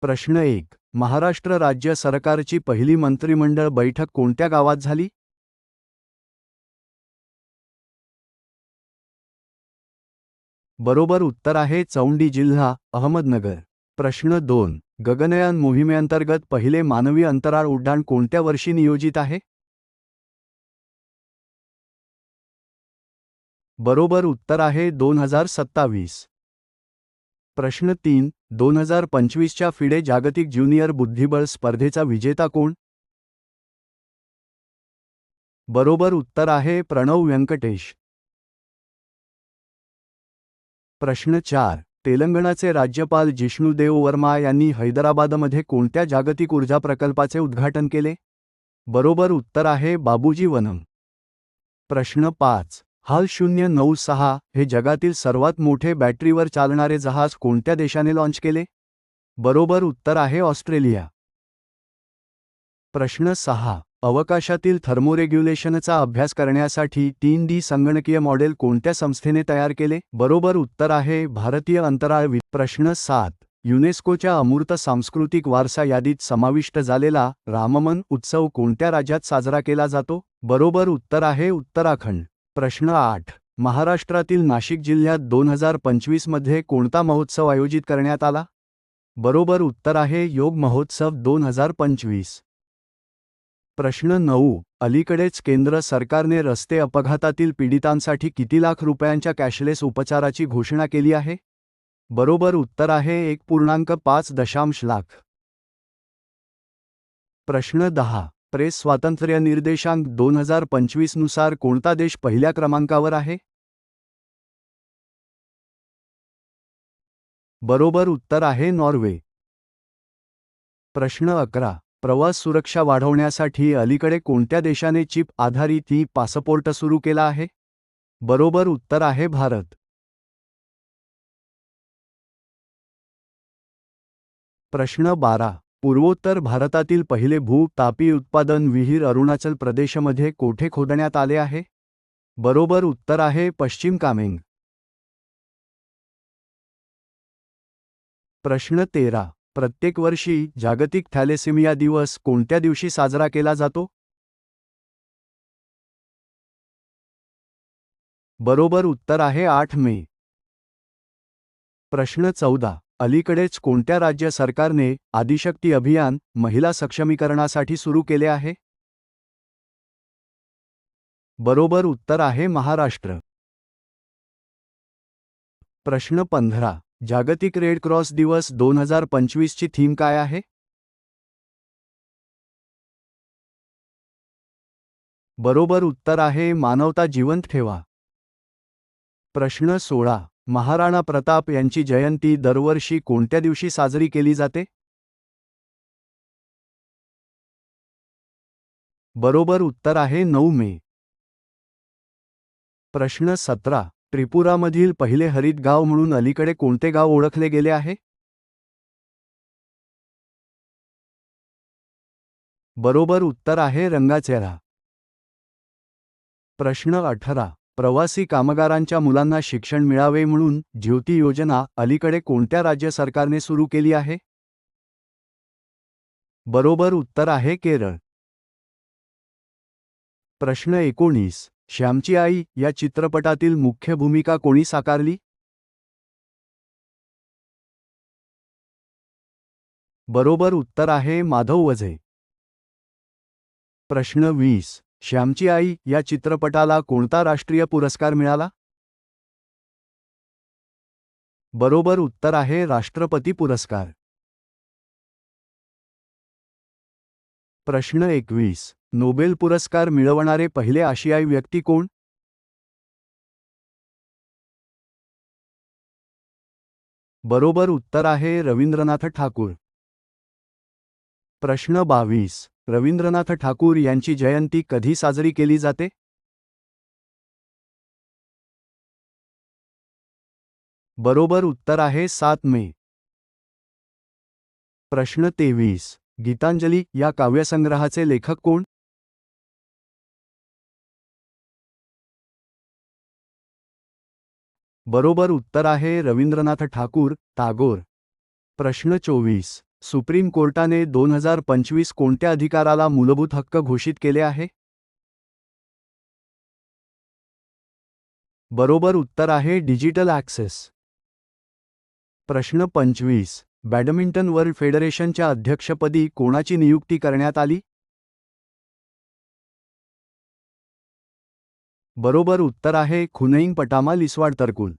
प्रश्न 1. महाराष्ट्र राज्य सरकारची पहिली मंत्रिमंडळ बैठक कोणत्या गावात झाली? बरोबर उत्तर आहे चौंडी, जिल्हा अहमदनगर. प्रश्न 2. गगनयान मोहिमेअंतर्गत पहिले मानवी अंतराळ उड्डाण कोणत्या वर्षी नियोजित आहे? बरोबर उत्तर आहे 2027. प्रश्न 3. 2025च्या फिडे जागतिक ज्युनियर बुद्धिबळ स्पर्धेचा विजेता कोण? बरोबर उत्तर आहे प्रणव व्यंकटेश. प्रश्न 4. तेलंगणाचे राज्यपाल जिष्णू देव वर्मा यांनी हैदराबादमध्ये कोणत्या जागतिक ऊर्जा प्रकल्पाचे उद्घाटन केले? बरोबर उत्तर आहे बाबूजी वनम. प्रश्न 5. हाल 096 हे जगातील सर्वात मोठे बॅटरीवर चालणारे जहाज कोणत्या देशाने लाँच केले? बरोबर उत्तर आहे ऑस्ट्रेलिया. प्रश्न 6. अवकाशातील थर्मोरेग्युलेशनचा अभ्यास करण्यासाठी 3D संगणकीय मॉडेल कोणत्या संस्थेने तयार केले? बरोबर उत्तर आहे भारतीय अंतराळ प्रश्न 7. युनेस्कोच्या अमूर्त सांस्कृतिक वारसा यादीत समाविष्ट झालेला राममन उत्सव कोणत्या राज्यात साजरा केला जातो? बरोबर उत्तर आहे उत्तराखंड. प्रश्न 8. महाराष्ट्रातील नाशिक जिल्ह्यात 2025 मध्ये कोणता महोत्सव आयोजित करण्यात आला? बरोबर उत्तर आहे योग महोत्सव 2025. प्रश्न 9. अलीकडेच केंद्र सरकारने रस्ते अपघातातील पीडितांसाठी किती लाख रुपयांच्या कॅशलेस उपचाराची घोषणा केली आहे? बरोबर उत्तर आहे 1.5 लाख. प्रश्न 10. प्रेस स्वातंत्र्य निर्देशांक 2025 नुसार कोणता देश पहिल्या क्रमांकावर आहे? बरोबर उत्तर आहे नॉर्वे. प्रश्न 11. प्रवास सुरक्षा वाढवण्यासाठी अलीकडे कोणत्या देशाने चिप आधारित पासपोर्ट सुरू केला आहे? बरोबर उत्तर आहे भारत. प्रश्न 12. पूर्वोत्तर भारतातील पहिले भू-तापी उत्पादन विहीर अरुणाचल प्रदेशमध्ये कोठे खोदण्यात आले आहे? बरोबर उत्तर आहे पश्चिम कामेंग. प्रश्न 13. प्रत्येक वर्षी जागतिक थॅलेसेमिया दिवस कोणत्या दिवशी साजरा केला जातो? बरोबर उत्तर आहे 8 मे. प्रश्न 14. अलीकडेच कोणत्या राज्य सरकारने आदिशक्ती अभियान महिला सक्षमीकरणासाठी सुरू केले आहे? बरोबर उत्तर आहे महाराष्ट्र. प्रश्न 15. जागतिक रेड क्रॉस दिवस 2025 ची थीम काय आहे? बरोबर उत्तर आहे मानवता जिवंत ठेवा. प्रश्न 16. महाराणा प्रताप यांची जयंती दरवर्षी कोणत्या दिवशी साजरी केली जाते? बरोबर उत्तर आहे 9 मे. प्रश्न 17. त्रिपुरामधील पहिले हरित गाव म्हणून अलीकडे कोणते गाव ओळखले गेले आहे? बरोबर उत्तर आहे रंगाचेरा. प्रश्न 18. प्रवासी कामगारांच्या मुलांना शिक्षण मिळावे म्हणून ज्योती योजना अलीकडे कोणत्या राज्य सरकारने सुरू केली आहे? बरोबर उत्तर आहे केरळ. प्रश्न 19. श्यामची आई या चित्रपटातील मुख्य भूमिका कोणी साकारली? बरोबर उत्तर आहे माधव वझे. प्रश्न 20. श्यामची आई या चित्रपटाला कोणता राष्ट्रीय पुरस्कार मिळाला? बरोबर उत्तर आहे राष्ट्रपती पुरस्कार. प्रश्न 21. नोबेल पुरस्कार मिळवणारे पहिले आशियाई व्यक्ती कोण? बरोबर उत्तर आहे रवींद्रनाथ ठाकूर. प्रश्न 22. रवींद्रनाथ ठाकूर यांची जयंती कधी साजरी केली जाते? बरोबर उत्तर आहे 7 मे. प्रश्न 23. गीतांजली या काव्यसंग्रहाचे लेखक कोण? बरोबर उत्तर आहे रवींद्रनाथ ठाकूर, टागोर. प्रश्न 24. सुप्रीम कोर्टाने 2025 कोणत्या अधिकाराला मूलभूत हक्क घोषित केले आहे? बरोबर उत्तर आहे डिजिटल ॲक्सेस. प्रश्न 25. बॅडमिंटन वर्ल्ड फेडरेशनच्या अध्यक्षपदी कोणाची नियुक्ती करण्यात आली? बरोबर उत्तर आहे खुनैन पटामा लिस्वाडतर्कुल.